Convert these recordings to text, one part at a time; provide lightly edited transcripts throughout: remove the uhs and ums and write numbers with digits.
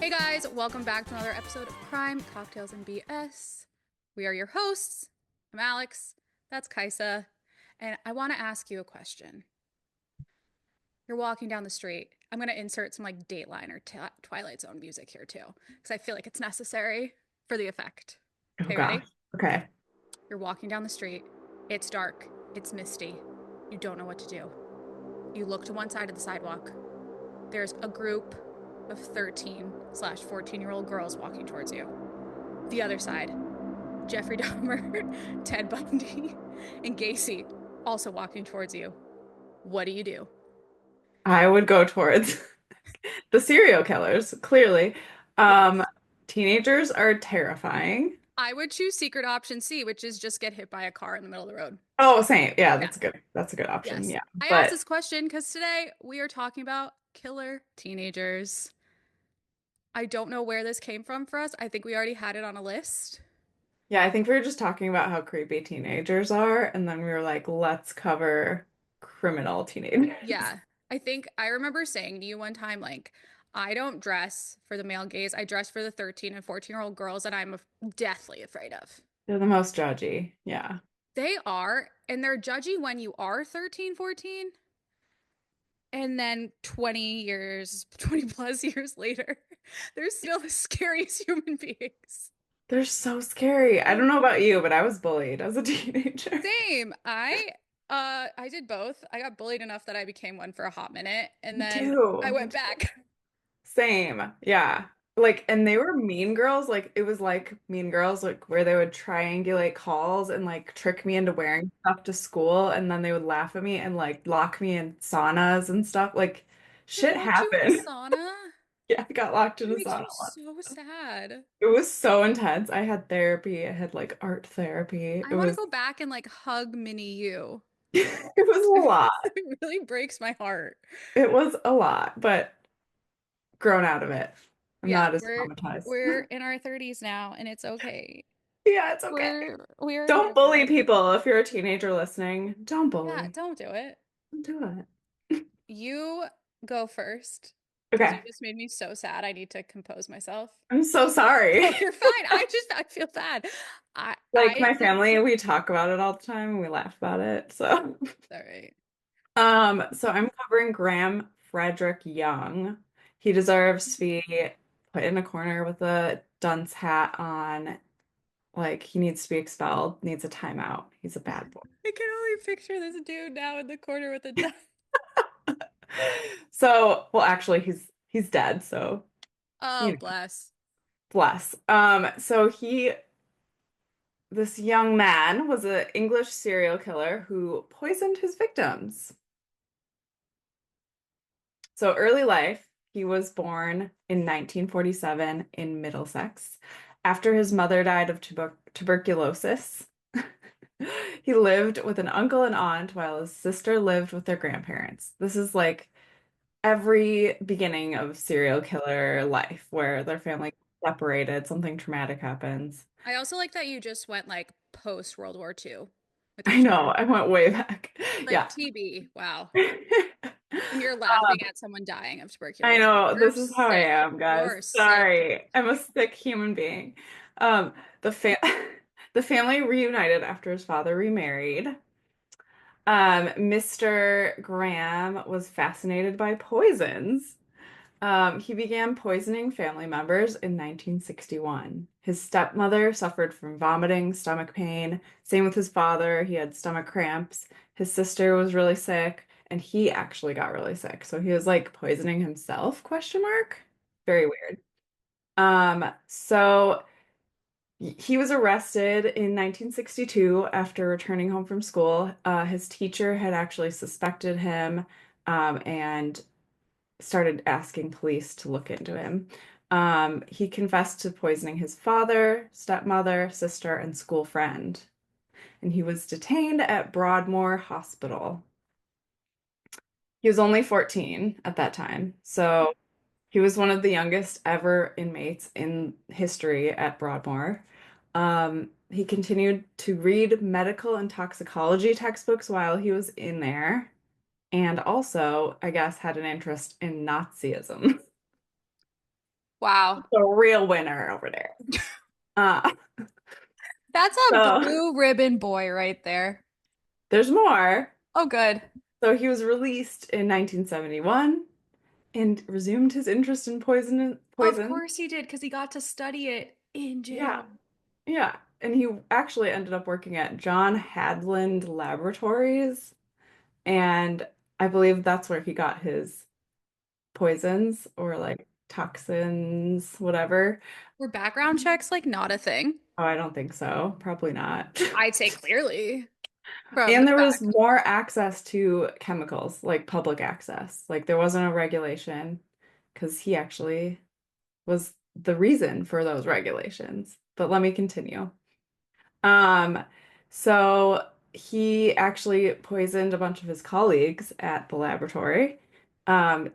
Hey guys, welcome back to another episode of Crime, Cocktails, and BS. We are your hosts. I'm Alex. That's Kaisa. And I want to ask you a question. You're walking down the street. I'm going to insert some like Dateline or Twilight Zone music here too, because I feel like it's necessary for the effect. Oh Okay, ready? gosh. Okay. You're walking down the street. It's dark. It's misty. You don't know what to do. You look to one side of the sidewalk. There's a group of 13/14-year-old girls walking towards you. The other side, Jeffrey Dahmer, Ted Bundy, and Gacy also walking towards you. What do you do? I would go towards the serial killers, clearly. Um, Yes. Teenagers are terrifying. I would choose secret option C, which is just get hit by a car in the middle of the road. Oh, same. Yeah, Yeah. that's good. That's a good option. Yes. Yeah. I asked But this question because today we are talking about killer teenagers. I don't know where this came from for us. I think we already had it on a list. yeah, I think we were just talking about how creepy teenagers are, and then we were like, let's cover criminal teenagers. Yeah. I think I remember saying to you one time, like, I don't dress for the male gaze. I dress for the 13 and 14-year-old girls that I'm deathly afraid of. They're the most judgy. Yeah. They are, and they're judgy when you are 13, 14, and then 20 years, 20 plus years later, they're still the scariest human beings. They're so scary. I don't know about you, but I was bullied as a teenager. Same. I did both. I got bullied enough that I became one for a hot minute, and Me then too. I Me went too. back. Same. Yeah. Like, and they were mean girls. Like, it was like Mean Girls, like where they would triangulate calls and like trick me into wearing stuff to school, and then they would laugh at me and like lock me in saunas and stuff. Like, They shit locked you in a happened. sauna? Yeah, I got locked in It a makes me sauna once. so sad. It was so intense. I had therapy. I had like art therapy. I It want to was go back and like hug mini you. it was a lot. It really breaks my heart. It was a lot, but grown out of it. I'm Yeah, not as we're traumatized. we're in our 30s now and it's okay. Yeah, it's okay. We're Don't here for bully it. people if you're a teenager listening. Don't Yeah, bully. don't do it. Don't do it. You go first because you Okay. just made me so sad. I need to compose myself. I'm so No, sorry. you're fine. I feel bad. Like I my did. family, we talk about it all the time and we laugh about it. So, All right. so I'm covering Graham Frederick Young. He deserves to be put in a corner with a dunce hat on. Like he needs to be expelled, needs a timeout. He's a bad boy. I can only picture this dude now in the corner with a duck. So, well, actually, he's dead. So, Oh, you know, bless. bless. This young man was an English serial killer who poisoned his victims. So early life, he was born in 1947 in Middlesex. After his mother died of tuberculosis, he lived with an uncle and aunt while his sister lived with their grandparents. This is like every beginning of serial killer life where their family separated, something traumatic happens. I also like that you just went like post World War II with your I know, story. I went way back. Like Yeah. TB. Wow. And you're laughing at someone dying of I tuberculosis. know, You're this is how I sick. am, guys. You're sick. Sorry. I'm a sick human being. The fa the family reunited after his father remarried. Mr. Graham was fascinated by poisons. He began poisoning family members in 1961. His stepmother suffered from vomiting, stomach pain. Same with his father. He had stomach cramps. His sister was really sick, and he actually got really sick. So he was like poisoning himself, question mark? Very weird. So he was arrested in 1962 after returning home from school. His teacher had actually suspected him, and started asking police to look into him. He confessed to poisoning his father, stepmother, sister, and school friend. And he was detained at Broadmoor Hospital. He was only 14 at that time. So he was one of the youngest ever inmates in history at Broadmoor. He continued to read medical and toxicology textbooks while he was in there, and also, I guess, had an interest in Nazism. Wow. The real winner over there. Uh, That's a so blue ribbon boy right there. there's more. Oh, good. So he was released in 1971 and resumed his interest in Of poison. course he did, because he got to study it in Yeah, jail. yeah. And he actually ended up working at John Hadland Laboratories, and I believe that's where he got his poisons or like toxins, whatever. Were background checks like not a thing? Oh, I don't think so. Probably not. I'd say clearly from And the there was fact. more access to chemicals, like public access. Like there wasn't a regulation because he actually was the reason for those regulations. But let me continue. Um, so he actually poisoned a bunch of his colleagues at the laboratory, um,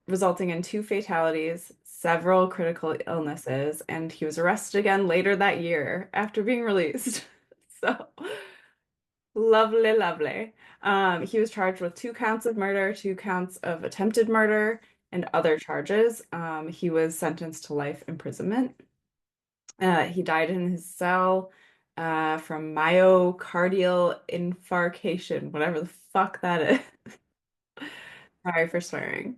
resulting in two fatalities, several critical illnesses, and he was arrested again later that year after being released. So lovely, lovely. He was charged with 2 counts of murder, 2 counts of attempted murder, and other charges. He was sentenced to life imprisonment. He died in his cell from myocardial infarction, whatever the fuck that is. Sorry for swearing.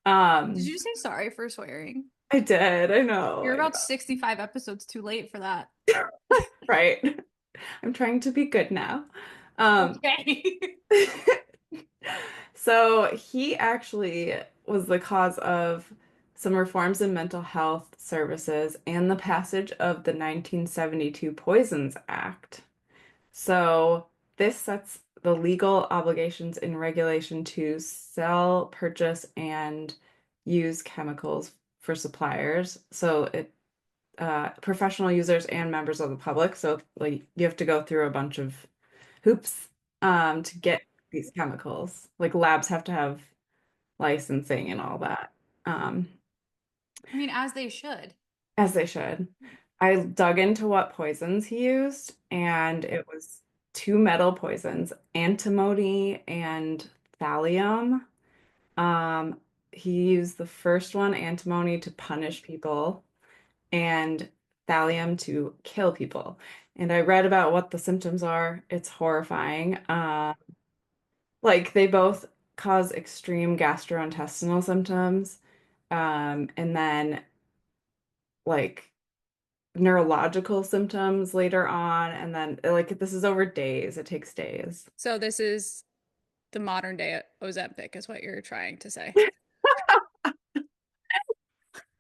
Did Um, you say sorry for swearing? I did. I know. You're I about 65 episodes too late for that. know. Right. I'm trying to be good now. Um, Okay. so he actually was the cause of some reforms in mental health services and the passage of the 1972 Poisons Act. So this sets the legal obligations in regulation to sell, purchase, and use chemicals for suppliers. So it professional users and members of the public. So like you have to go through a bunch of hoops to get these chemicals. Like labs have to have licensing and all that. Um, I mean, as they should. as they should. I dug into what poisons he used, and it was two metal poisons, antimony and thallium. Um, he used the first one, antimony, to punish people, and thallium to kill people. And I read about what the symptoms are. It's horrifying. Like they both cause extreme gastrointestinal symptoms, and then like neurological symptoms later on, and then like this is over days. It takes days. So this is the modern day Ozempic, is what you're trying to say.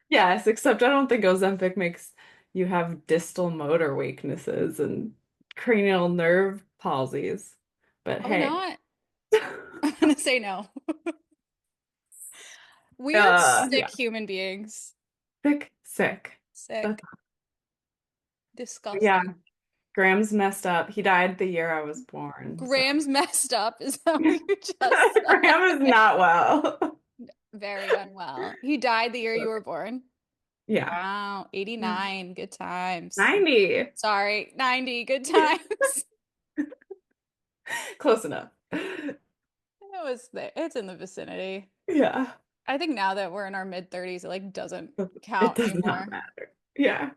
Yes, except I don't think Ozempic makes you have distal motor weaknesses and cranial nerve palsies. But Probably hey, not. I'm gonna say no. We are yeah, sick human beings. sick, sick. That's, Sick. yeah, Disgusting. Graham's messed up. He died the year I was born, so Graham's messed up, is that what you just Graham is said? not well. Very unwell. He died the year you were born. Yeah, Wow, 89. Good times. 90. Sorry, 90. Good times. Close enough. It was there. It's in the vicinity. Yeah. I think now that we're in our mid 30s, it like doesn't It count does not anymore. matter. Yeah.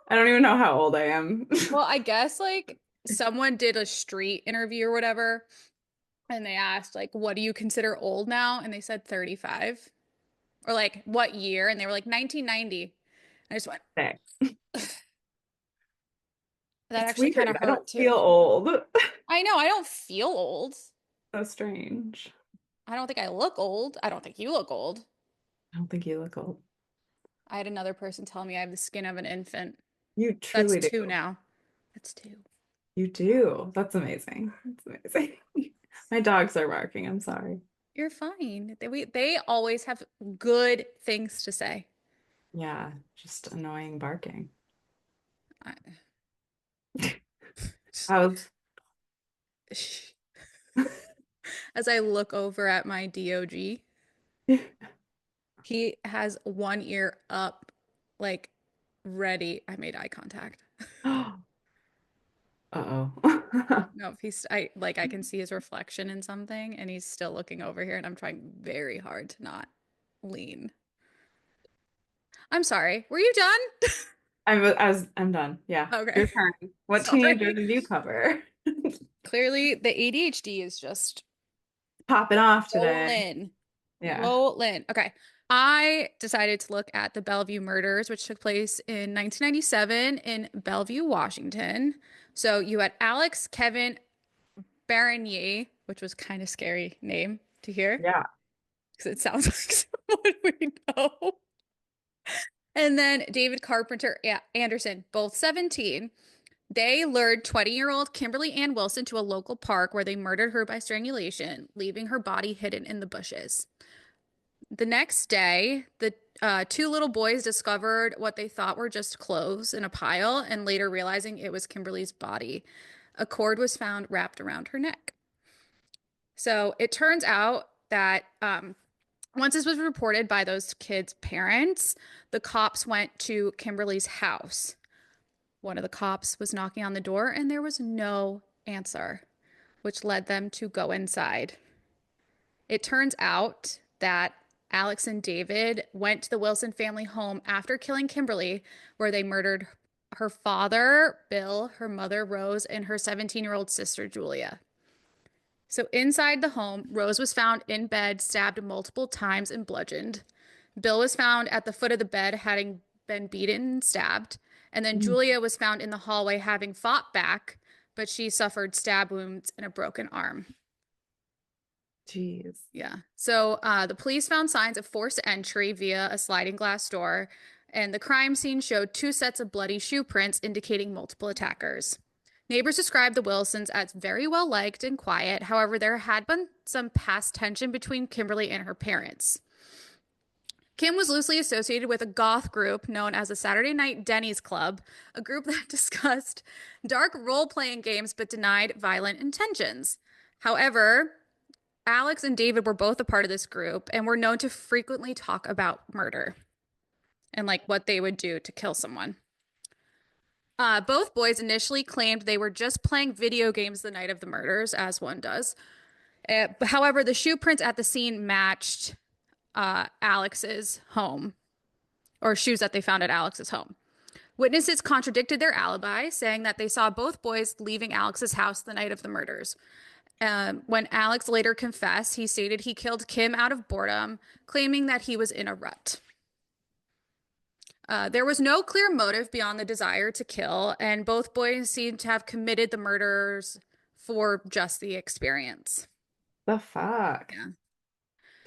I don't even know how old I am. Well, I guess like someone did a street interview or whatever, and they asked like, "What do you consider old now?" And they said 35. Or like, "What year?" And they were like 1990. I just went, Thanks. that It's actually kind of weird. I hurt don't feel too. old. I know, I don't feel old. So strange. I don't think I look old. I don't think you look old. I don't think you look old. I had another person tell me I have the skin of an infant. You That's truly do. two now. That's two. You do. That's amazing. That's amazing. My dogs are barking. I'm sorry. You're fine. They always have good things to say. Yeah, just annoying barking. I, How's as I look over at my DOG, he has one ear up, like ready. I made eye contact. Uh-oh. No, if he's I can see his reflection in something and he's still looking over here and I'm trying very hard to not lean. I'm sorry. Were you done? I'm done. Yeah. Okay. Your turn. What teenager Sorry. did you cover? Clearly, the ADHD is just Popping off today. rolling. Yeah. Rolling. Okay. I decided to look at the Bellevue murders, which took place in 1997 in Bellevue, Washington. So you had Alex Kevin Baronier, which was kind of scary name to hear Yeah. because it sounds like someone we know. And then David Carpenter Anderson, both 17. They lured 20-year-old Kimberly Ann Wilson to a local park where they murdered her by strangulation, leaving her body hidden in the bushes. The next day, the two little boys discovered what they thought were just clothes in a pile and later realizing it was Kimberly's body. A cord was found wrapped around her neck. So it turns out that once this was reported by those kids' parents, the cops went to Kimberly's house. One of the cops was knocking on the door and there was no answer, which led them to go inside. It turns out that Alex and David went to the Wilson family home after killing Kimberly, where they murdered her father, Bill, her mother, Rose, and her 17-year-old sister, Julia. So inside the home, Rose was found in bed, stabbed multiple times and bludgeoned. Bill was found at the foot of the bed, having been beaten and stabbed. And then Mm. Julia was found in the hallway, having fought back, but she suffered stab wounds and a broken arm. Jeez. Yeah. So the police found signs of forced entry via a sliding glass door, and the crime scene showed two sets of bloody shoe prints indicating multiple attackers. Neighbors described the Wilsons as very well liked and quiet. However, there had been some past tension between Kimberly and her parents. Kim was loosely associated with a goth group known as the Saturday Night Denny's Club, a group that discussed dark role playing games but denied violent intentions. However, Alex and David were both a part of this group and were known to frequently talk about murder and like what they would do to kill someone. Both boys initially claimed they were just playing video games the night of the murders, as one does. However, the shoe prints at the scene matched Alex's home, or shoes that they found at Alex's home. Witnesses contradicted their alibi, saying that they saw both boys leaving Alex's house the night of the murders. When Alex later confessed, he stated he killed Kim out of boredom, claiming that he was in a rut. There was no clear motive beyond the desire to kill, and both boys seemed to have committed the murders for just the experience. The fuck? Yeah.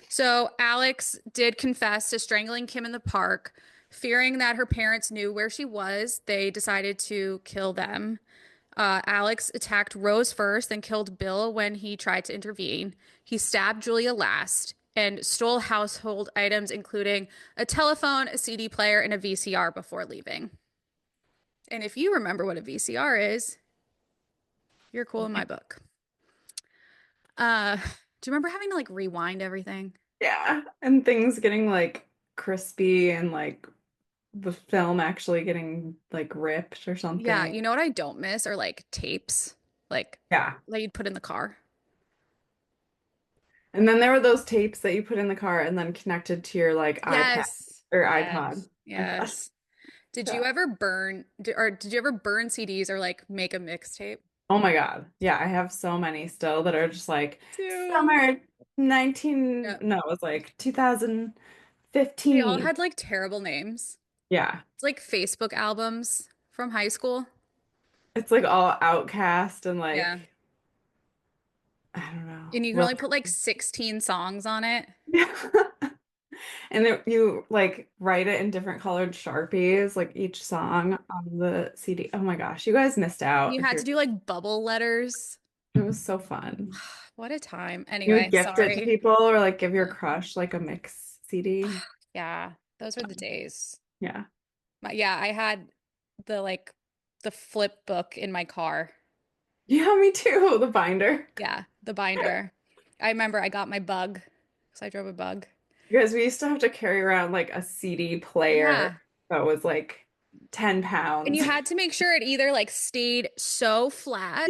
So Alex did confess to strangling Kim in the park. Fearing that her parents knew where she was, they decided to kill them. Alex attacked Rose first, then killed Bill when he tried to intervene. He stabbed Julia last and stole household items, including a telephone, a CD player, and a VCR before leaving. And if you remember what a VCR is, you're cool in my book. Do you remember having to like rewind everything? Yeah. And things getting like crispy and like the film actually getting like ripped or Yeah, something. you know what I don't miss are like tapes, like Yeah. that you'd put in the car. And then there were those tapes that you put in the car and then connected to your like iPad Yes. or iPod. Yes. iPod. Yes. Did you Yeah. ever burn or did you ever burn CDs or like make a mixtape? Oh my God. Yeah, I have so many still that are just like Too. summer 19, Yeah. no, it was like They all 2015. had like terrible names. Yeah. It's like Facebook albums from high school. It's like all outcast and Yeah. like I don't know. And you can Will only put like 16 songs on it. and you like write it in different colored Sharpies, like each song on the CD. Oh my gosh, you guys missed out You if had you're to do like bubble letters. it was so fun. What a time. You Anyway, would gift it to sorry. people or like give your Uh, crush like a mix CD. Yeah, those were the days. Yeah. Yeah, I had the like the flip book in my car. Yeah, me too. The binder. Yeah, the binder. I remember I got my bug because I drove a bug. Because we used to have to carry around like a CD player Yeah. that was like 10 And you pounds. had to make sure it either like stayed so Yeah. flat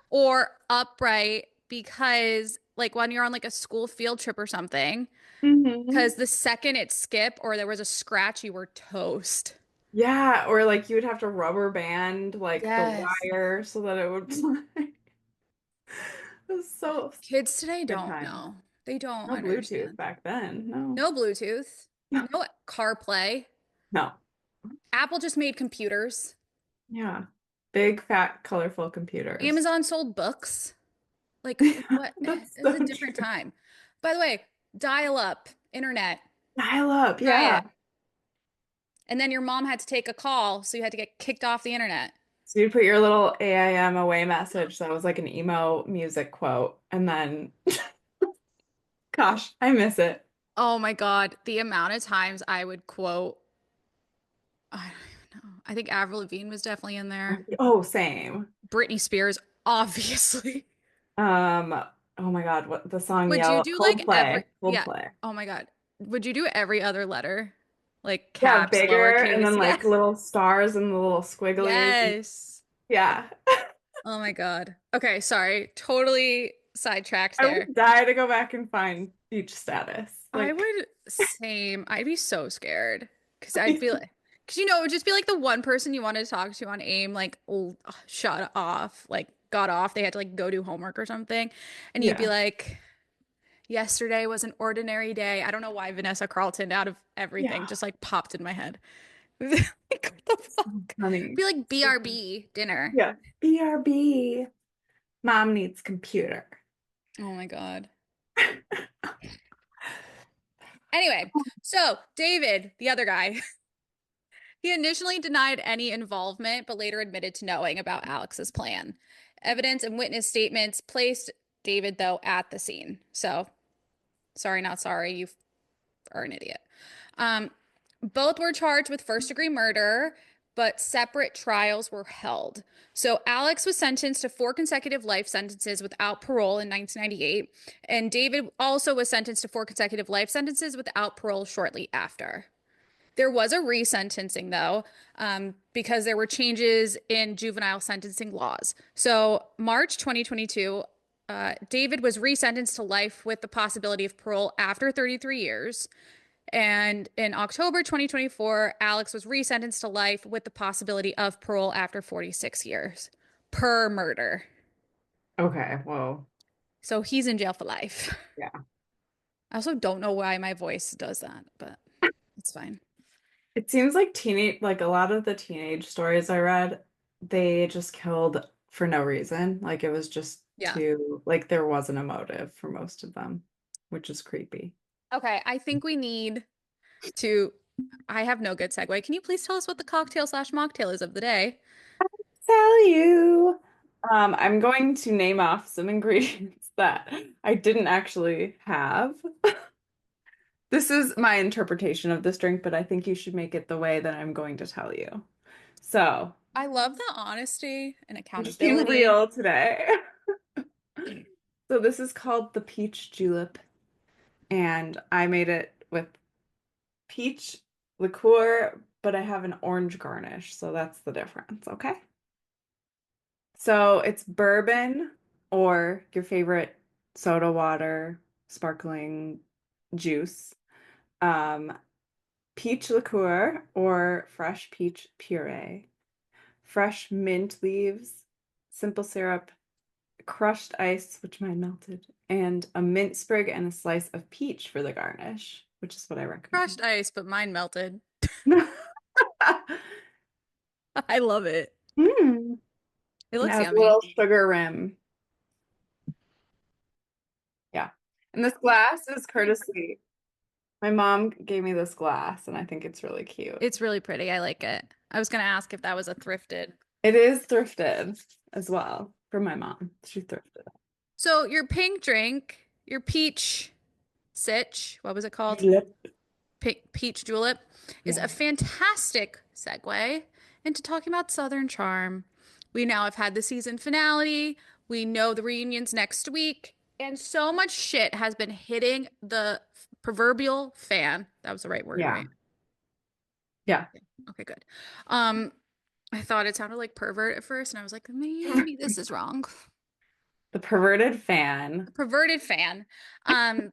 or upright because like when you're on like a school field trip or something, Hmm. because the second it skipped or there was a scratch, you were toast. Yeah, or like you would have to rubber band like the Yes. wire so that it would play. It was so Kids today good don't time. know. They don't No Bluetooth understand. back then. No. No Bluetooth, no CarPlay. No. Apple just made computers. Yeah. Big, fat, colorful computers. Amazon sold books. Like, what? That's It was a so different true. time. By the way, dial up, internet, Dial up, try yeah. it. And then your mom had to take a call, so you had to get kicked off the internet. So you put your little AIM away message that was like an emo music quote, and then, gosh, I miss it. Oh my God, the amount of times I would quote, I don't even know. I think Avril Lavigne was definitely in there. Oh, same. Britney Spears, obviously. Um, oh my God, what the song Would you Yellow? do like every, Coldplay. yeah. Coldplay. Oh my God. Would you do every other letter? Like Yeah, caps, bigger and lowercase? then Yeah. like little stars and the little squigglies. Yes. Yeah. Oh my God. Okay, sorry. Totally sidetracked I would there. die to go back and find beach status. I Like, would same. I'd be so scared because I'd be like, because it would just be like the one person you wanted to talk to on AIM, like shut off, like got off. They had to like go do homework or something, and you'd be yeah. like, yesterday was an ordinary day. I don't know why Vanessa Carlton out of everything Yeah. just like popped in my head. Like, what the So fuck? funny. Be like So funny. BRB dinner. Yeah. BRB. Mom needs computer. Oh my God. Anyway, so David, the other guy, he initially denied any involvement, but later admitted to knowing about Alex's plan. Evidence and witness statements placed David, though, at the scene. So, sorry, not sorry. You are an idiot. Um, both were charged with first degree murder, but separate trials were held. So Alex was sentenced to 4 consecutive life sentences without parole in 1998, and David also was sentenced to 4 consecutive life sentences without parole shortly after. There was a resentencing, though, because there were changes in juvenile sentencing laws. So, March 2022, David was resentenced to life with the possibility of parole after 33 years. And in October 2024, Alex was resentenced to life with the possibility of parole after 46 years per murder. Okay. Whoa. So he's in jail for life. Yeah. I also don't know why my voice does that, but it's fine. It seems like like a lot of the teenage stories I read, they just killed for no reason. Like it was just Yeah. too, like there wasn't a motive for most of them, which is creepy. Okay, I think we need to. I have no good segue. Can you please tell us what the cocktail slash mocktail is of the day? Tell you. I'm going to name off some ingredients that I didn't actually have. This is my interpretation of this drink, but I think you should make it the way that I'm going to tell you. So, I love the honesty and I'm just being accountability. real today. So, this is called the peach julep, and I made it with peach liqueur, but I have an orange garnish, so that's the difference, okay? So, it's bourbon or your favorite soda water, sparkling juice. Um, Peach liqueur or fresh peach puree, fresh mint leaves, simple syrup, crushed ice, which mine melted, and a mint sprig and a slice of peach for the garnish, which is what I Crushed recommend. ice, but mine melted. Mm. I love it. And It it looks has a yummy. little sugar rim. Yeah. And this glass is courtesy. My mom gave me this glass, and I think it's really cute. It's really pretty. I like it. I was gonna ask if that was a thrifted. It is thrifted as well from my mom. She thrifted So your pink drink, your peach sitch, what was it called? it. Peach julep, is a Yeah. fantastic segue into talking about Southern Charm. We now have had the season finale. We know the reunion's next week, and so much shit has been hitting the proverbial fan. That was the right word, Yeah. right? Yeah. Okay, good. Um, I thought it sounded like pervert at first, and I was like, maybe this is wrong. The perverted fan. perverted fan. Um,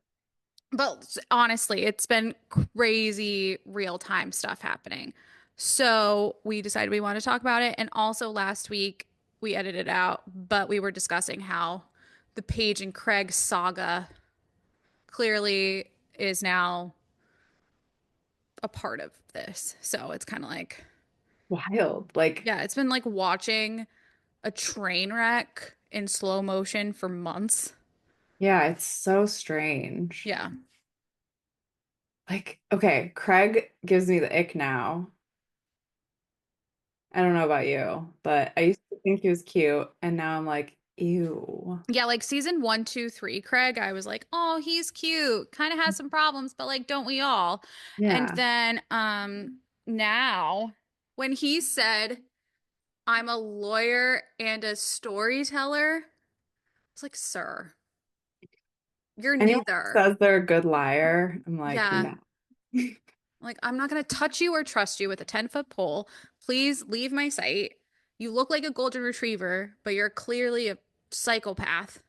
but honestly, it's been crazy real time stuff happening. So we decided we want to talk about it. And also last week we edited it out, but we were discussing how the Paige and Craig saga clearly is now a part of this. So it's kind of like, Wild. Like, yeah, it's been like watching a train wreck in slow motion for months. yeah, it's so strange. Yeah. Like, okay, Craig gives me the ick now. I don't know about you, but I used to think he was cute, and now I'm like, ew. Yeah, like season one, two, three, Craig, I was like, oh, he's cute. Kind of has some problems, but like, don't we all? And Yeah. then now when he said, I'm a lawyer and a storyteller, I was like, sir, you're Anyone who neither. says they're a good liar, I'm like, Yeah. no. Like, I'm not gonna touch you or trust you with a 10-foot pole. Please leave my sight. You look like a golden retriever, but you're clearly a psychopath.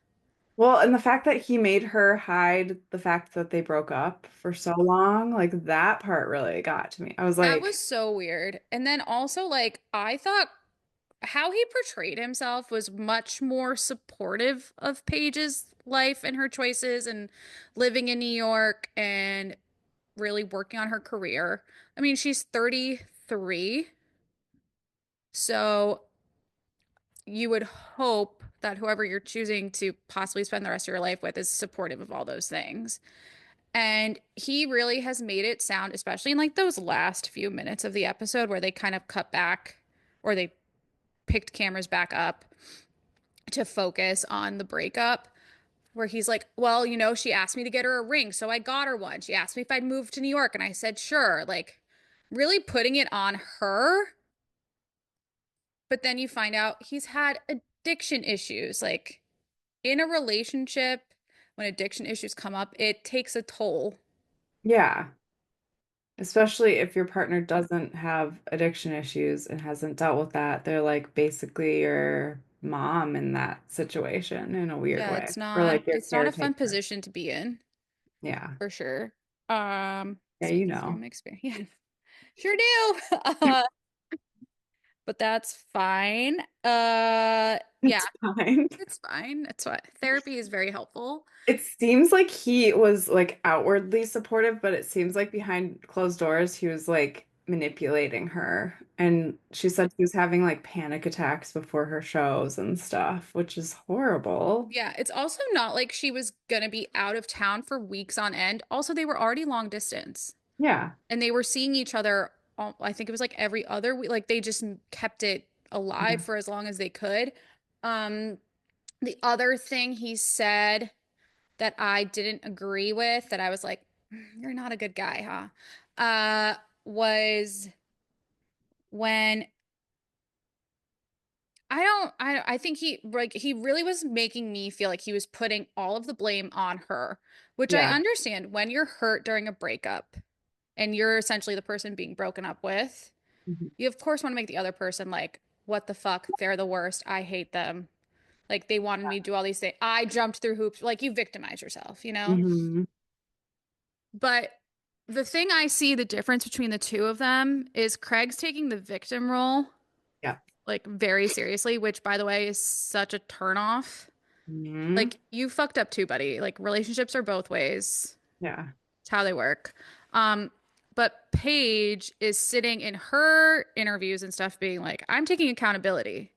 Well, and the fact that he made her hide the fact that they broke up for so long, like that part really got to me. I was That was like, so weird. And then also, like, I thought how he portrayed himself was much more supportive of Paige's life and her choices and living in New York and really working on her career. I mean, she's 33, so you would hope that whoever you're choosing to possibly spend the rest of your life with is supportive of all those things. And he really has made it sound, especially in like those last few minutes of the episode where they kind of cut back or they picked cameras back up to focus on the breakup, where he's like, well, she asked me to get her a ring, so I got her one. She asked me if I'd move to New York, and I said, sure. Like, really putting it on her. But then you find out he's had addiction issues. Like, in a relationship, when addiction issues come up, it takes a toll. yeah, especially if your partner doesn't have addiction issues and hasn't dealt with that, they're like basically your mom in that situation in a weird Yeah, way, it's or not like your it's not a fun caretaker. position to be in, Yeah. for sure. Yeah, you Speaking know. from experience. Yeah, sure do. Uh, but that's fine. Yeah, It's fine. it's fine. It's what therapy is very helpful. It seems like he was like outwardly supportive, but it seems like behind closed doors, he was like manipulating her. And she said she was having like panic attacks before her shows and stuff, which is horrible. Yeah, it's also not like she was gonna be out of town for weeks on end. Also, they were already long distance Yeah. and they were seeing each other, I think it was like every other week. Like they just kept it alive Yeah. for as long as they could. Um, the other thing he said that I didn't agree with, that I was like, you're not a good guy, huh? Was when I think he really was making me feel like he was putting all of the blame on her, which I Yeah. understand when you're hurt during a breakup and you're essentially the person being broken up with. Mhm. You of course want to make the other person like, what the fuck? They're the worst. I hate them. Like they wanted me to do all these things. I jumped through hoops. Like you victimize yourself, you know? Mhm. But the thing I see the difference between the two of them is Craig's taking the victim role Yeah. like very seriously, which by the way is such a turnoff. Mhm. Like you fucked up too, buddy. Like relationships are both ways. Yeah. It's how they work. Um, but Paige is sitting in her interviews and stuff being like, I'm taking accountability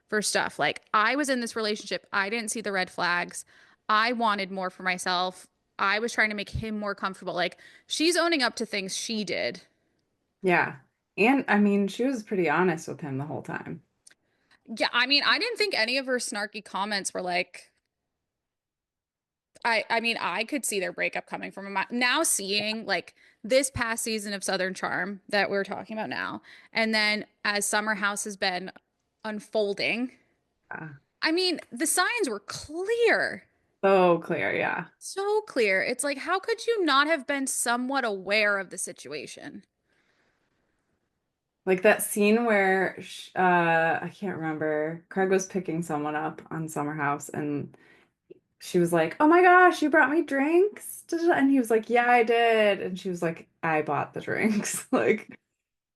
for stuff. Like I was in this relationship. I didn't see the red flags. I wanted more for myself. I was trying to make him more comfortable. Like she's owning up to things she did. Yeah. And I mean, she was pretty honest with him the whole time. Yeah, I mean, I didn't think any of her snarky comments were like I mean, I could see their breakup coming from now seeing like this past season of Southern Charm that we're talking about now. And then as Summer House has been unfolding, Yeah. I mean, the signs were clear. So clear. Yeah. So clear. It's like, how could you not have been somewhat aware of the situation? Like that scene where I can't remember, Craig was picking someone up on Summer House and she was like, "Oh my gosh, you brought me drinks?" And he was like, "Yeah, I did." And she was like, "I bought the drinks." Like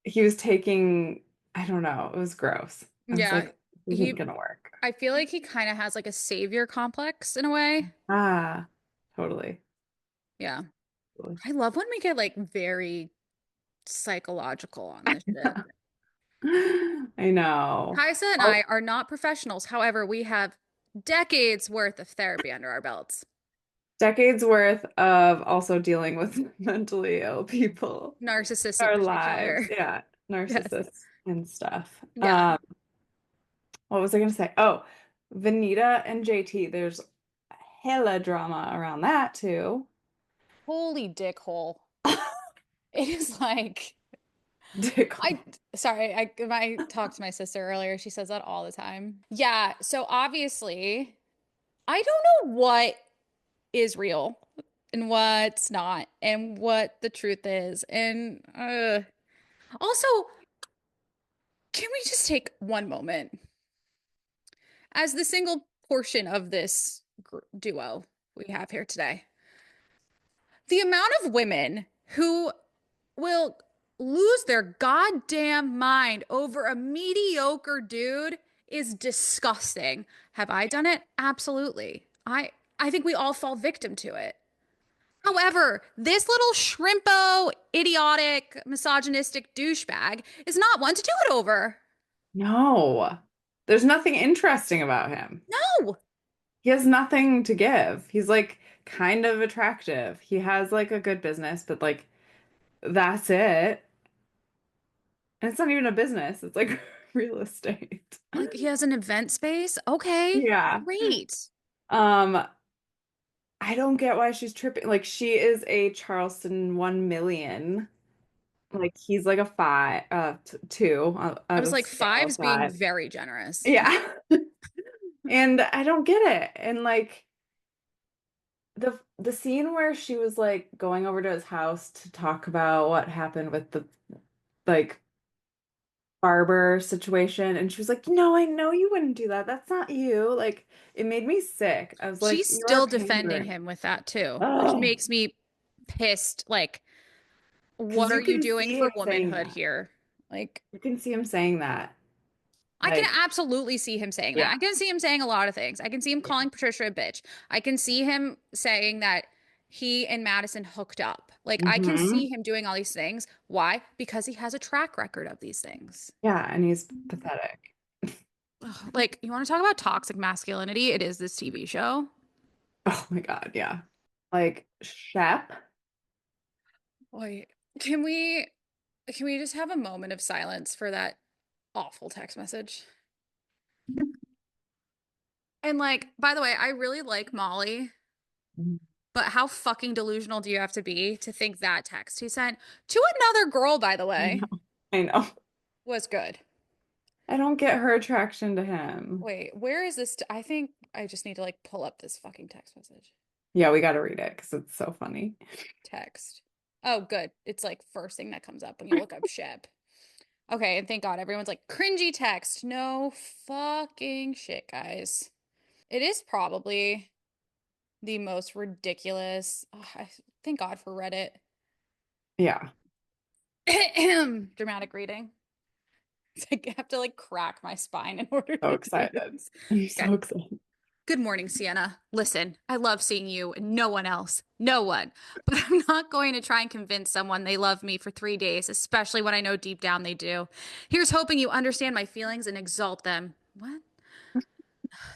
he was taking, I don't know, it was gross. I was Yeah. like, "This isn't He, gonna work." I feel like he kind of has like a savior complex in a way. Ah, totally. Yeah. Totally. I love when we get like very psychological on this shit. I know. Kaisa and Oh, I are not professionals. However, we have decades worth of therapy under our belts. decades worth of also dealing with mentally ill people Narcissists in in our lives. particular. Yeah, Yes. narcissists and stuff. Yeah. What was I gonna say? Oh, Vanita and JT, there's hella drama around that too. Holy dickhole. It is like Dickhole. sorry, when I talked to my sister earlier, she says that all the time. Yeah, so obviously, I don't know what is real and what's not and what the truth is. And also, can we just take one moment as the single portion of this duo we have here today? The amount of women who will lose their goddamn mind over a mediocre dude is disgusting. Have I done it? Absolutely. I think we all fall victim to it. However, this little shrimpo, idiotic, misogynistic douchebag is not one to do it over. No, there's nothing interesting about him. No. He has nothing to give. He's like kind of attractive. He has like a good business, but like that's it. And it's not even a business. It's like real estate. Like he has an event space. Okay, Yeah. great. Um, I don't get why she's tripping. Like she is a Charleston 1 million. Like he's like a five, two I out was of like, scale of five's being five. very generous. Yeah. And I don't get it. And like the scene where she was like going over to his house to talk about what happened with the like barber situation, and she was like, "No, I know you wouldn't do that. That's not you." Like it made me sick. I was like, She's "You are still defending pandering." him with that too, which Oh, makes me pissed. Like, because what are you you can doing see for him saying womanhood that. here? Like, You can see him saying that. I can Like, absolutely see him saying that. yeah. I can see him saying a lot of things. I can see him Yeah. calling Patricia a bitch. I can see him saying that he and Madison hooked up. Like, I can Hmm. see him doing all these things. Why? Because he has a track record of these things. Yeah, and he's pathetic. Ugh, like, you want to talk about toxic masculinity? It is this TV show. Oh my God, yeah. Like Shep. Wait, can we can we just have a moment of silence for that awful text message? And like, by the way, I really like Molly, but how fucking delusional do you have to be to think that text he sent to another girl, by the I way, know. I know. was good. I don't get her attraction to him. Wait, where is this? I think I just need to like pull up this fucking text message. Yeah, we got to read it because it's so funny. Text. Oh, good. It's like first thing that comes up when you look up Shep. Okay, and thank God everyone's like cringy text. No fucking shit, guys. It is probably the most ridiculous. Thank God for Reddit. Yeah, Dramatic reading. It's like I have to like crack my spine in order so to do excited. this. I'm Okay. so excited. Good morning, Sienna. Listen, I love seeing you and no one else. No one. But I'm not going to try and convince someone they love me for 3 days, especially when I know deep down they do. Here's hoping you understand my feelings and exalt them. What?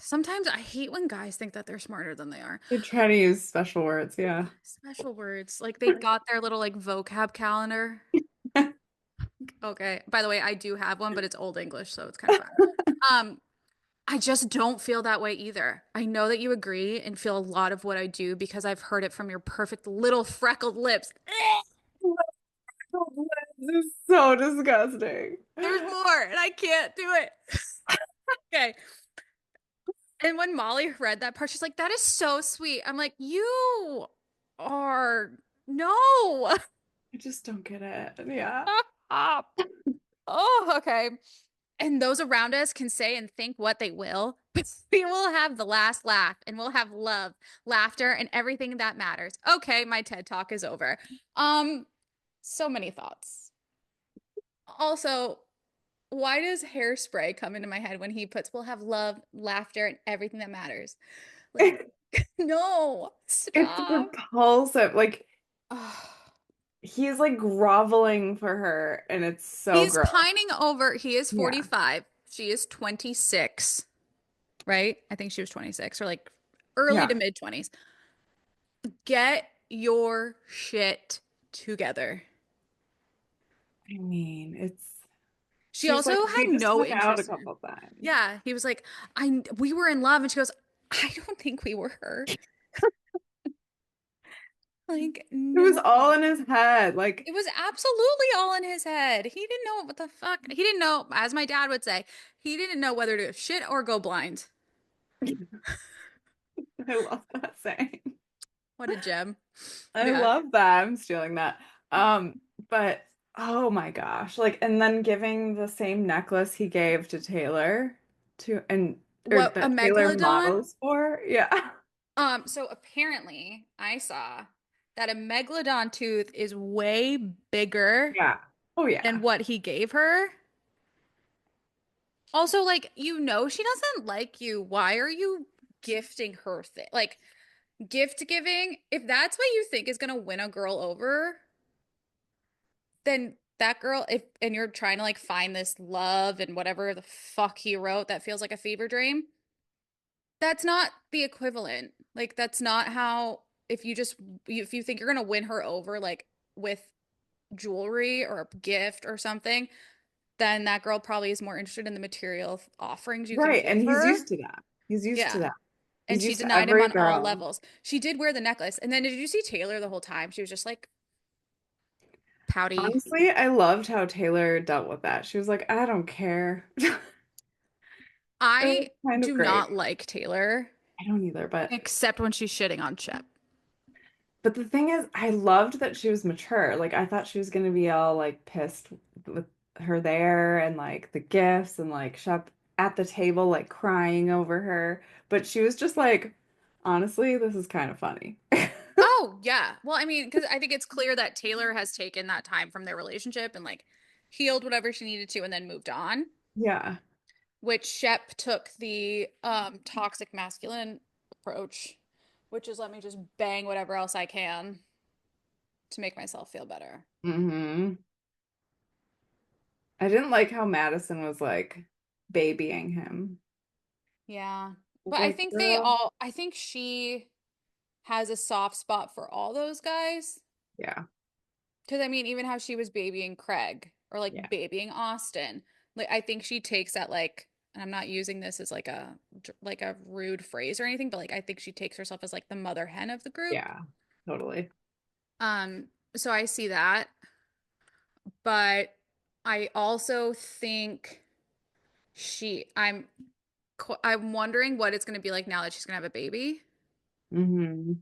Sometimes I hate when guys think that they're smarter than they are. They try to use special words. Yeah. Special words. Like they got their little like vocab calendar. Okay. By the way, I do have one, but it's Old English, so it's kind of fun. Um, I just don't feel that way either. I know that you agree and feel a lot of what I do because I've heard it from your perfect little freckled lips. This is so disgusting. There's more, and I can't do it. Okay. And when Molly read that part, she's like, that is so sweet. I'm like, you are no. I just don't get it. Yeah. Stop. Oh, okay. And those around us can say and think what they will, We will have the last laugh and we'll have love, laughter, and everything that matters. Okay, my TED talk is over. Um, so many thoughts. Also, why does hairspray come into my head when he puts we'll have love, laughter, and everything that matters? Like, no, It's stop. repulsive. Like Ugh. he's like groveling for her and it's so He's gross. pining over, he is Yeah. 45. She is 26, right? I think she was 26 or like early Yeah. to mid 20s. Get your shit together. I mean, She she's like, also had we just no hung out a interest in her. couple times. Yeah, he was like, we were in love, and she goes, I don't think we were. Like, It was all no. in his head. Like, It was absolutely all in his head. He didn't know what the fuck. He didn't know, as my dad would say, he didn't know whether to shit or go blind. I love that saying. What a gem. I Yeah. love that. I'm stealing that. Um, but oh my gosh. Like, and then giving the same necklace he gave to Taylor to and or What, a that Taylor megalodon? models for. Yeah. So apparently I saw that a megalodon tooth is way bigger Yeah. Oh than yeah. what he gave her. Also, like, she doesn't like you. Why are you gifting her thing? Like, gift giving, if that's what you think is gonna win a girl over, then that girl, if and you're trying to like find this love and whatever the fuck he wrote that feels like a fever dream, that's not the equivalent. Like, that's not how, if you think you're gonna win her over, like with jewelry or a gift or something, then that girl probably is more interested in the material offerings you can Right. And give he's her. used to that. He's used to Yeah. that. And He's she used to denied him every on all girl. levels. She did wear the necklace. And then did you see Taylor the whole time? She was just like pouty. Honestly, I loved how Taylor dealt with that. She was like, I don't care. It was I kind of do great. not like Taylor, I don't either, except when she's shitting on Shep. but the thing is, I loved that she was mature. Like I thought she was gonna be all like pissed with her there and like the gifts and like Shep at the table like crying over her. But she was just like, honestly, this is kind of funny. Oh, yeah. Well, I mean, because I think it's clear that Taylor has taken that time from their relationship and like healed whatever she needed to and then moved on, Yeah. which Shep took the toxic masculine approach, which is let me just bang whatever else I can to make myself feel better. Hmm. I didn't like how Madison was like babying him. Yeah. I was But like, girl. I think she has a soft spot for all those guys. Yeah. Because I mean, even how she was babying Craig or Yeah. like babying Austin, like I think she takes that like, and I'm not using this as like a rude phrase or anything, but like I think she takes herself as like the mother hen of the group. Yeah. Totally. So I see that, but I also think I'm wondering what it's going to be like now that she's going to have a baby Hmm.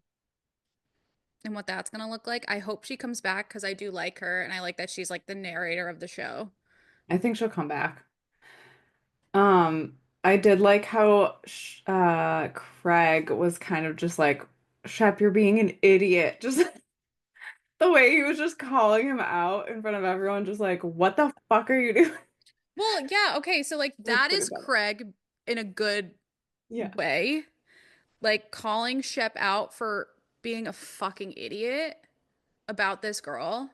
and what that's going to look like. I hope she comes back because I do like her and I like that she's like the narrator of the show. I think she'll come back. I did like how Craig was kind of just like, Shep, you're being an idiot. Just the way he was just calling him out in front of everyone, just like, what the fuck are you doing? Well, yeah, okay, so like It was that pretty is funny. Craig in a good Yeah. way, like calling Shep out for being a fucking idiot about this girl.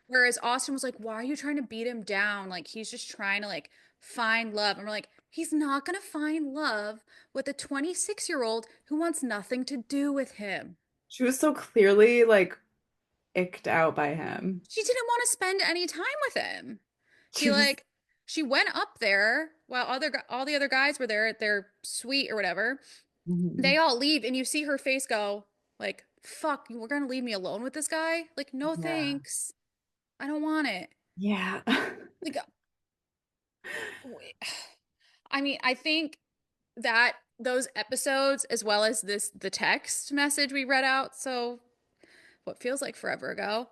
Whereas Austin was like, why are you trying to beat him down? Like he's just trying to like find love. And we're like, he's not gonna find love with a 26-year-old who wants nothing to do with him. She was so clearly like icked out by him. She didn't want to spend any time with him. She was, She went up there while all the other guys were there at their suite or whatever. They Mhm. all leave and you see her face go like, fuck, we're gonna leave me alone with this guy? Like, no Yeah. thanks. I don't want it. Yeah. Like, I mean, I think that those episodes, as well as the text message we read out, so what feels like forever ago,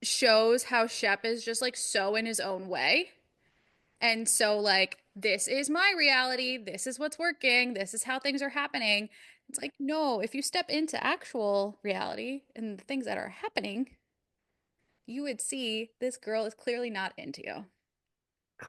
shows how Shep is just like so in his own way. And so like this is my reality. This is what's working. This is how things are happening. It's like, no, if you step into actual reality and the things that are happening, you would see this girl is clearly not into you.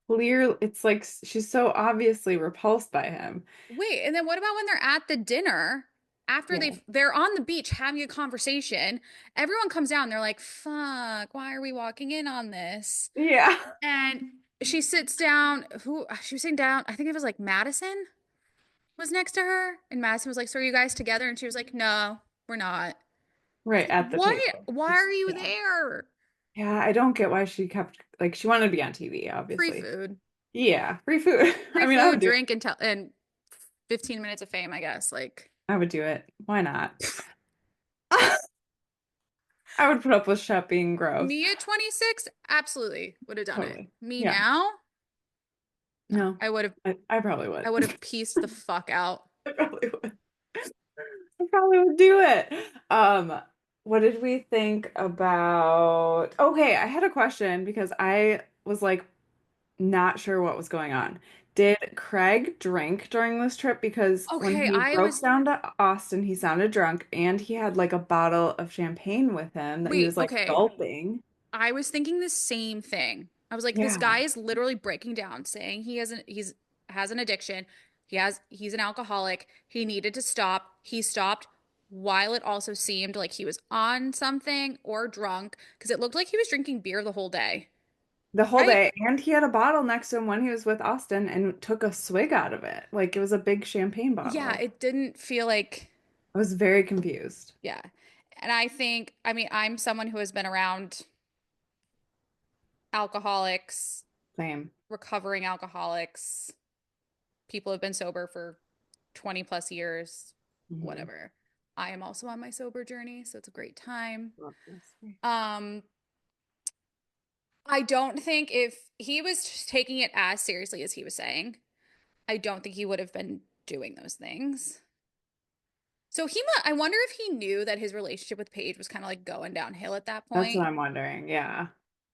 Clear, it's like she's so obviously repulsed by him. Wait, and then what about when they're at the dinner after Yeah. they're on the beach having a conversation? Everyone comes down, they're like, "Fuck, why are we walking in on this?" Yeah. And she sits down, who she was sitting down, I think it was like Madison was next to her, and Madison was like, "So are you guys together?" And she was like, "No, we're not." Right at the What? table. Why are you Yeah. there? Yeah, I don't get why she kept like she wanted to be on TV, Free obviously. food. Yeah, free food. I Free mean, I food, would do drink, and 15 minutes of fame, I guess. Like, I would do it. Why not? I would put up with Shep being gross. me at 26, absolutely would have done it. Totally. Me Yeah. now, no. No, I probably would. I would have pieced the fuck out. I probably would. I probably would do it. What did we think about? Okay, I had a question because I was like not sure what was going on. Did Craig drink during this trip? Because when Okay, he I broke was down to Austin, he sounded drunk and he had like a bottle of champagne with him that he wait, was like okay. gulping. I was thinking the same thing. I was like, this guy Yeah. is literally breaking down, saying he's has an addiction. He's an alcoholic. He needed to stop. He stopped while it also seemed like he was on something or drunk because it looked like he was drinking beer the whole day. The whole Right? day. And he had a bottle next to him when he was with Austin and took a swig out of it. Like it was a big champagne Yeah, bottle. it didn't feel like, I was very confused. yeah. And I think, I mean, I'm someone who has been around alcoholics, Same. recovering alcoholics, people have been sober for 20 plus years, Hmm. whatever. I am also on my sober journey, so it's a great time. Love this. Um, I don't think if he was just taking it as seriously as he was saying, I don't think he would have been doing those things. So I wonder if he knew that his relationship with Paige was kind of like going downhill at that That's what point. I'm wondering. Yeah.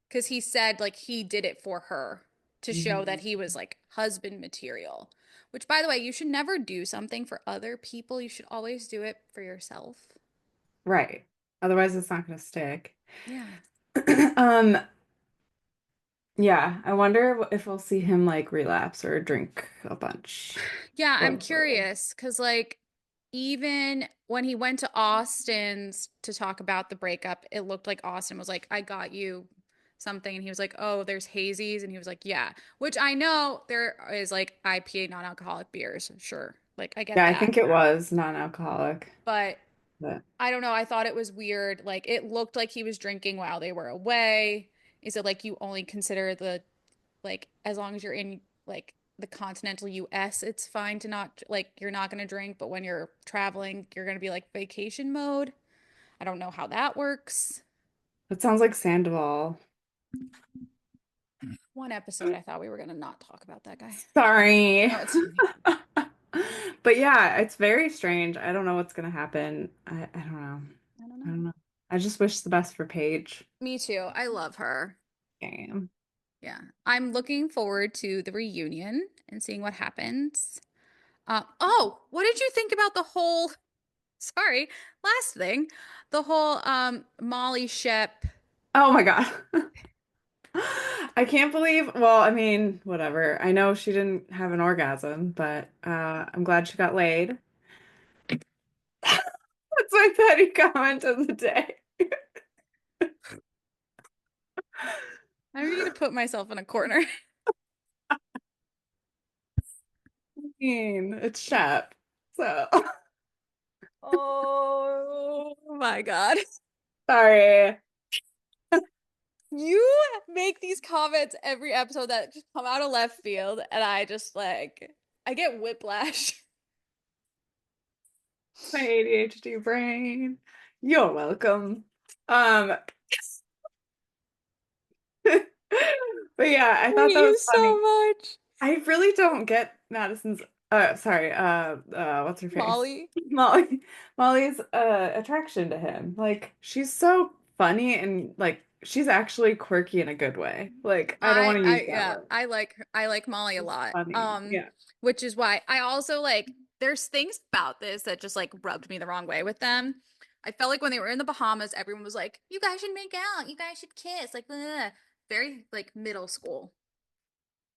Because he said like he did it for her to show that Hmm. he was like husband material. Which, by the way, you should never do something for other people. You should always do it for yourself. Right. Otherwise, it's not going to stick. Yeah. Um, yeah, I wonder if we'll see him like relapse or drink a bunch Yeah, I'm going forward. curious because, like, even when he went to Austin's to talk about the breakup, it looked like Austin was like, I got you something. And he was like, oh, there's hazies. And he was like, yeah, which I know there is like IPA non alcoholic beers. Sure. Like, I get Yeah, I that. think it was non-alcoholic, But but I don't know. I thought it was weird. Like it looked like he was drinking while they were away. Is it like you only consider the like as long as you're in like the continental US, it's fine to not like you're not going to drink, but when you're traveling, you're going to be like vacation mode. I don't know how that works. it sounds like Sandoval. One episode I thought we were going to not talk about that guy. Sorry. No, it's fine. But yeah, it's very strange. I don't know what's gonna happen. I don't know. I don't I know. don't know. I just wish the best for Paige. Me too. I love her. Damn. Yeah. I'm looking forward to the reunion and seeing what happens. Oh, what did you think about the whole, sorry, last thing, the whole Molly Shep. Oh my God. I can't believe, well, I mean, whatever. I know she didn't have an orgasm, but I'm glad she got laid. That's my petty comment of the day. I'm going to put myself in a corner. I mean, it's Shep. So, Oh my God. sorry. You make these comments every episode that just come out of left field, and I just like, I get whiplash. My ADHD brain. You're welcome. Um, but yeah, I thought Hate that you was funny. so much. I really don't get Madison's sorry, what's her face? Molly. Molly's attraction to him. Like she's so funny and like she's actually quirky in a good way. Like, I don't want to use that Yeah, word. I like Molly a It's lot. funny. Yeah. Which is why I also like there's things about this that just like rubbed me the wrong way with them. I felt like when they were in the Bahamas, everyone was like, "You guys should make out. You guys should kiss." Like, ugh. Very like middle school,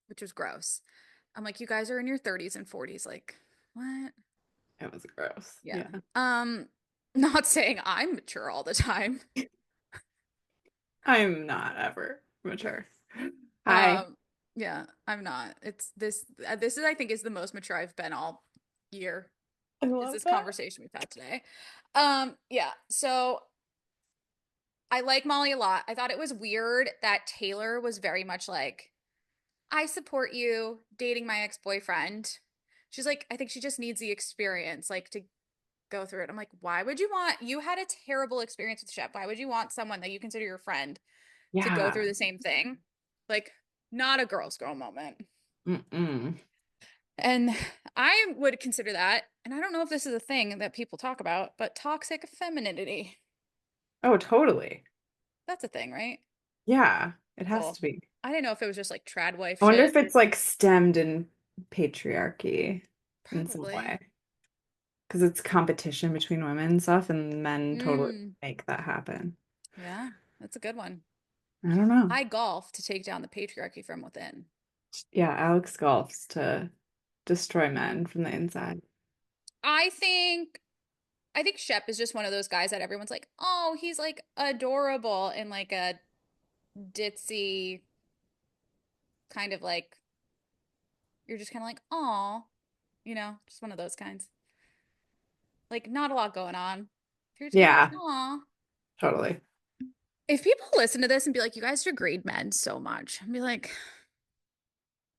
which was gross. I'm like, "You guys are in your 30s and 40s. Like, what?" It was gross. Yeah. Yeah. Um, not saying I'm mature all the time. I'm not ever mature. Hi. Um, yeah, I'm not. It's this this is I think is the most mature I've been all year. I Is love this that. conversation we've had today. Yeah. So I like Molly a lot. I thought it was weird that Taylor was very much like, I support you dating my ex-boyfriend. She's like, I think she just needs the experience, like to go through it. I'm like, why would you want you had a terrible experience with Shep? Why would you want someone that you consider your friend to go Yeah. through the same thing? Like, not a girl's girl moment. Mm-mm. And I would consider that, and I don't know if this is a thing that people talk about, but toxic femininity. Oh, totally. That's a thing, right? Yeah, it has Cool. to be. I didn't know if it was just like trad wife I wonder shit. if it's like stemmed in patriarchy in some Probably. way. Because it's competition between women and stuff, and men totally Mm, make that happen. yeah, that's a good one. I don't know. I golf to take down the patriarchy from within. Yeah, Alex golfs to destroy men from the inside. I think I think Shep is just one of those guys that everyone's like, "Oh, he's like adorable in like a ditzy kind of like you're just kind of like, "Oh, just one of those kinds." Like not a lot going on. You're just kind of like, Yeah, "Aw." totally. If people listen to this and be like, "You guys degrade men so much," I'd be like,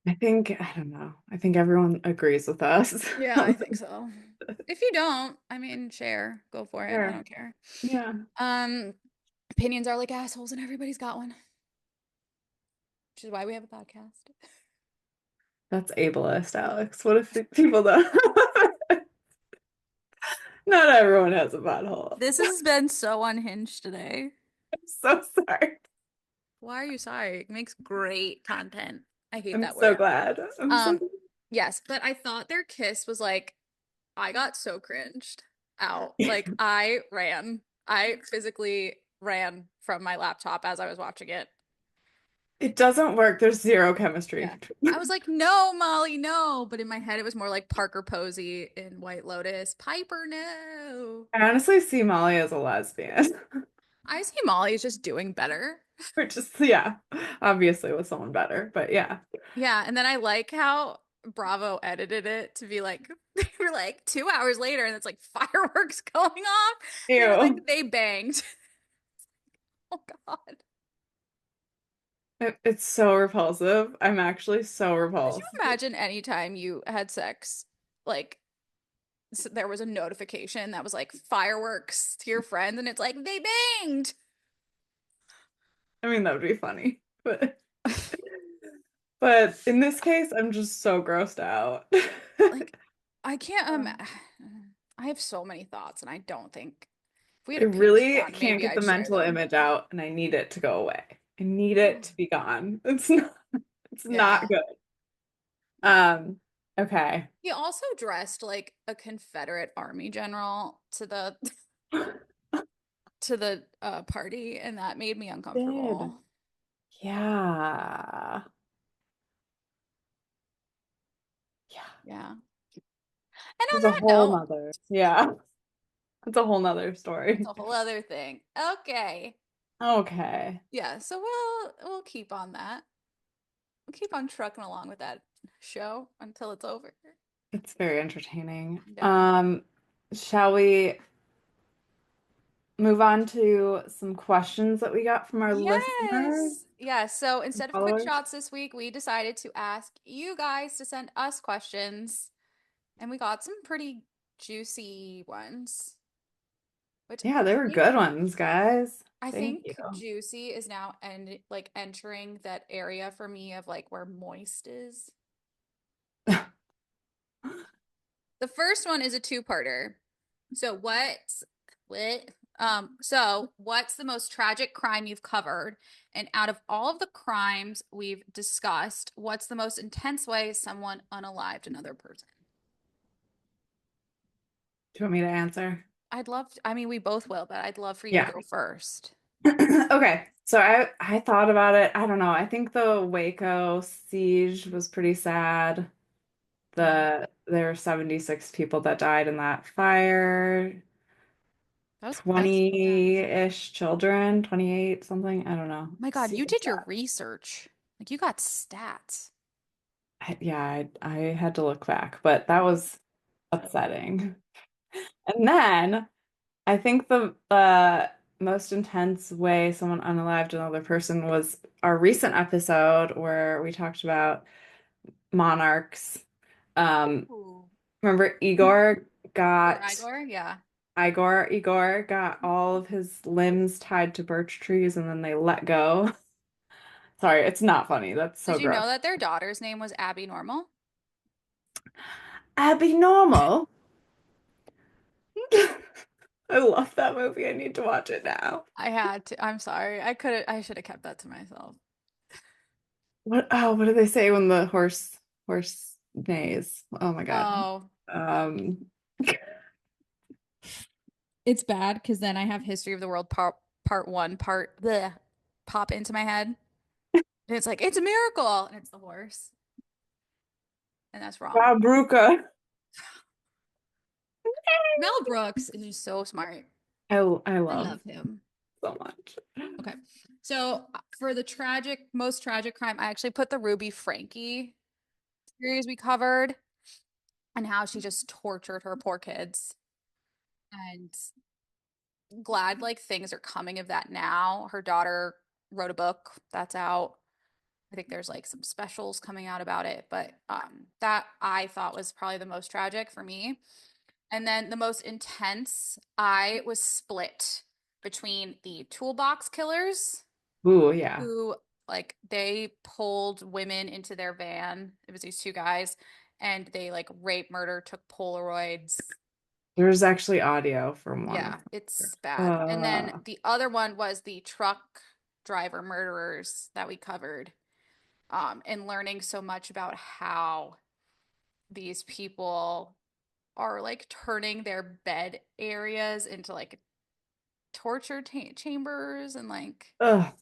I don't know. I think everyone agrees with us. "Yeah, I think so." If you don't, I mean, share, go for it. I Sure. don't care. Yeah. Um, Opinions are like assholes, and everybody's got one, which is why we have a podcast. That's ableist, Alex. What if people don't? Not everyone has a butthole. This has been so unhinged today. I'm so sorry. Why are you sorry? It makes great content. I hate I'm that so word. glad. I'm so Um, glad. yes, but I thought their kiss was like, I got so cringed out. Like I ran. I physically ran from my laptop as I was watching it. It doesn't work. There's zero chemistry Yeah. between I was them. like, no, Molly, no. But in my head, it was more like Parker Posey in White Lotus. Piper, no. I honestly see Molly as a lesbian, I see Molly is just doing better. which is, yeah, obviously with someone better, but yeah. Yeah. And then I like how Bravo edited it to be like, they were like 2 hours later and it's like fireworks going off. They were like, Ew. they banged. Oh, God. It's so repulsive. I'm actually so Could you repulsed. imagine anytime you had sex, like there was a notification that was like fireworks to your friends and it's like they banged? I mean, that would be funny, but in this case, I'm just so grossed out. Like, I can't Um, I have so many thoughts and I don't think if we had I a really Patreon, can't maybe get the I'd share mental them. image out, and I need it to go away. I need it to be gone. It's not Yeah. good. Um, okay. He also dressed like a Confederate army general to the party and that made me Did. uncomfortable. Yeah. Yeah. Yeah. And on It's a that whole note, nother. Yeah. It's a whole nother it's story. a whole other thing. Okay. Okay. Yeah, so we'll keep on that. We'll keep on trucking along with that show until it's over. It's very entertaining. Yeah. Shall we move on to some questions that we got from our listeners Yes. Yeah. So and instead of quick followers? shots this week, we decided to ask you guys to send us questions, and we got some pretty juicy ones, which Yeah, they were good ones, guys. I Thank you. think juicy is now and like entering that area for me of like where moist is. The first one is a two-parter. So what So what's the most tragic crime you've covered? And out of all of the crimes we've discussed, what's the most intense way someone unalived another person? Do you want me to answer? I mean, we both will, but I'd love for you to Yeah. go first. Okay. So I thought about it. I don't know. I think the Waco siege was pretty sad. Yeah, There were 76 people that died in that fire. that's yeah. 20-ish children, 28 something. I don't know. My God, you Super did your sad. research. Like you got stats. Yeah, I had to look back, but that was upsetting. And then I think the most intense way someone unalived another person was our recent episode where we talked about monarchs. Um, Ooh. remember Or got Igor? Yeah. Igor got all of his limbs tied to birch trees and then they let go. Sorry, it's not funny. That's Did so you know gross. that their daughter's name was Abby Normal? Abby Normal. I love that movie. I need to watch it now. I had to. I'm sorry. I should have kept that to myself. What do they say when the horse neighs? Oh my God. Oh, Um it's bad because then I have History of the World part one, part bleh, pop into my head. And it's like, it's a miracle. And it's the horse. And that's wrong. Bruca. Mel Brooks is just so smart. I I love love him. so much. Okay. So for the most tragic crime, I actually put the Ruby Frankie series we covered and how she just tortured her poor kids. And glad like things are coming of that now. Her daughter wrote a book that's out. I think there's like some specials coming out about it, but that I thought was probably the most tragic for me. And then the most intense, I was split between the toolbox killers Ooh, yeah. who like they pulled women into their van. It was these two guys and they like rape, murder, took Polaroids. There's actually audio from one of Yeah, it's them. bad. And then the other one was the truck driver murderers that we covered. And learning so much about how these people are like turning their bed areas into like torture chambers and like Yeah.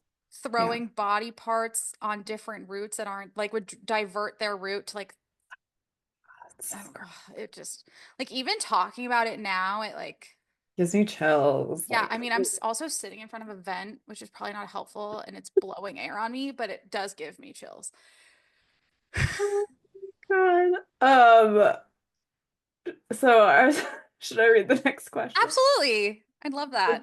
throwing body parts on different routes that aren't like would divert their route to like It's so gross. it just like even talking about it now it like Gives me chills. yeah, I Like, mean, also sitting in front of a vent, which is probably not helpful, and it's blowing air on me, but it does give me chills. oh my God. So should I read the next question? Absolutely. I'd love that.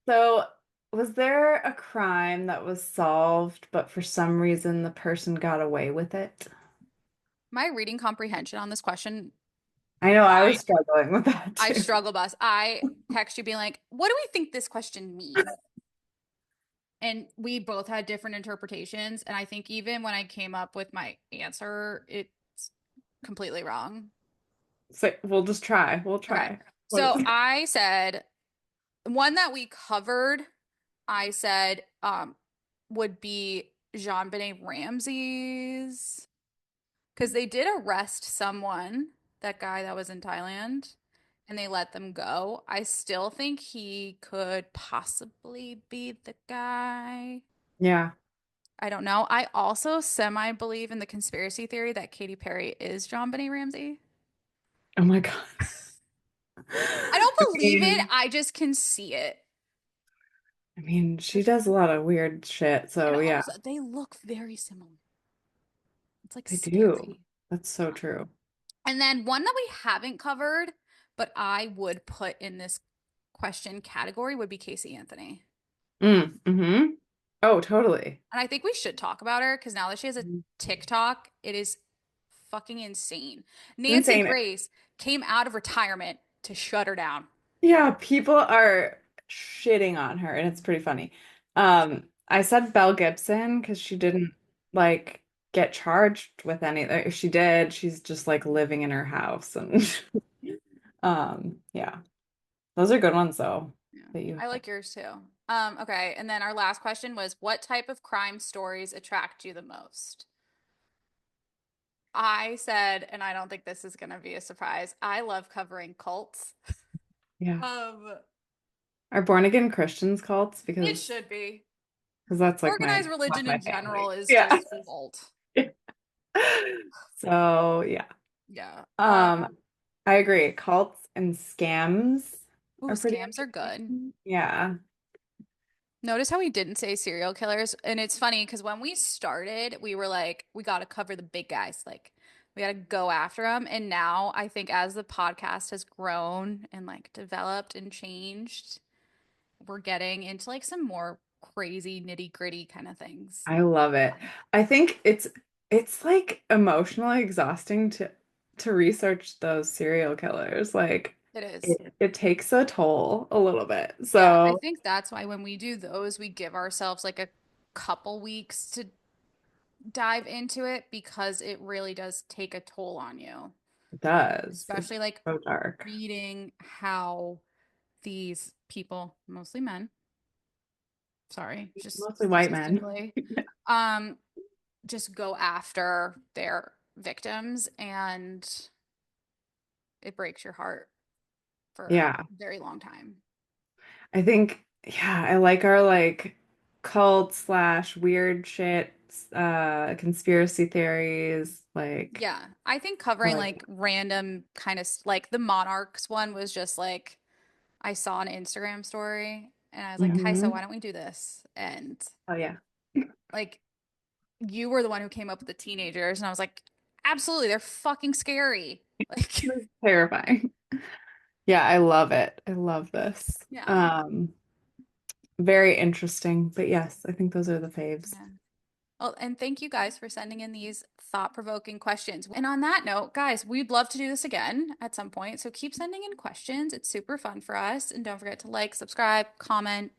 So, was there a crime that was solved, but for some reason the person got away with it? My reading comprehension on this question, I know I was I struggling with that I too. struggle, bus. I text you being like, "What do we think this question means?" And we both had different interpretations, and I think even when I came up with my answer, it's completely wrong. So we'll just try. We'll Okay. try. What So is it? I said one that we covered, I said would be Jean-Benet Ramsey's because they did arrest someone, that guy that was in Thailand, and they let them go. I still think he could possibly be the guy. Yeah. I don't know. I also semi believe in the conspiracy theory that Katy Perry is Jean-Benet Ramsey. Oh my God. I I don't believe it. mean, I just can see it. she does a lot of weird shit, And so yeah, also, they look very similar. It's like they do. scary. That's so true. And then one that we haven't covered, but I would put in this question category would be Casey Anthony. Mm-hmm. Oh, totally. And I think we should talk about her because now that she has a TikTok, it is fucking insane. It's Nancy insane. Grace came out of retirement to shut her down. Yeah, people are shitting on her, and it's pretty funny. I said Belle Gibson because she didn't like get charged with anything. If she did, she's just like living in her house and yeah. Those are good ones though. Yeah. that you I have. like yours too. Okay, and then our last question was what type of crime stories attract you the most? I said, and I don't think this is gonna be a surprise, I love covering cults. Yeah. Um, Are born again Christians cults? it Because should be. that's like Organized that's religion my in general family. is Yeah. just cult. So yeah. Yeah. I agree. Cults and scams Ooh, are pretty scams are good. interesting. Yeah. Notice how we didn't say serial killers. And it's funny because when we started, we were like, we got to cover the big guys. Like, we got to go after them. And now I think as the podcast has grown and like developed and changed, we're getting into like some more crazy nitty gritty kind of things. I love it. I think it's like emotionally exhausting to research those serial killers. Like It is. it takes a toll a little bit. Yeah. I So think that's why when we do those, we give ourselves like a couple weeks to dive into it because it really does take a toll on you, it does. It's especially like so dark. reading how these people, mostly men, sorry, just Mostly white men. statistically, um, just go after their victims and it breaks your heart for Yeah. a very long time. I think, yeah, I like our like cult slash weird shit, conspiracy theories. Yeah, I think I covering like, like random kind of like the monarchs one was just like I saw an Instagram story and I was like, Kaisa, hmm. why don't we do this? And Oh yeah, like you were the one who came up with the teenagers, and I was like, absolutely, they're fucking scary. Like, terrifying. Yeah, I love it. I love this. yeah. Very interesting. But yes, I think those are the faves. Yeah. Well, and thank you guys for sending in these thought-provoking questions. And on that note, guys, we'd love to do this again at some point. So keep sending in questions. It's super fun for us. And don't forget to like, subscribe, comment,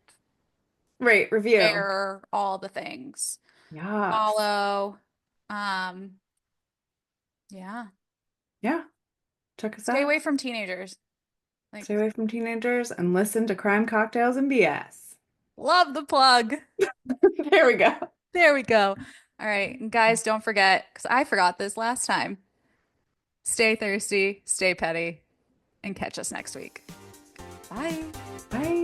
Right, review. share, all the things. Yes. Follow. Um, yeah. Yeah, check us Stay out. away from teenagers. Like, Stay away from teenagers and listen to Crime Cocktails and BS. love the plug. There we go. There we go. All right. And guys, don't forget, because I forgot this last time. Stay thirsty, stay petty, and catch us next week. Bye. Bye.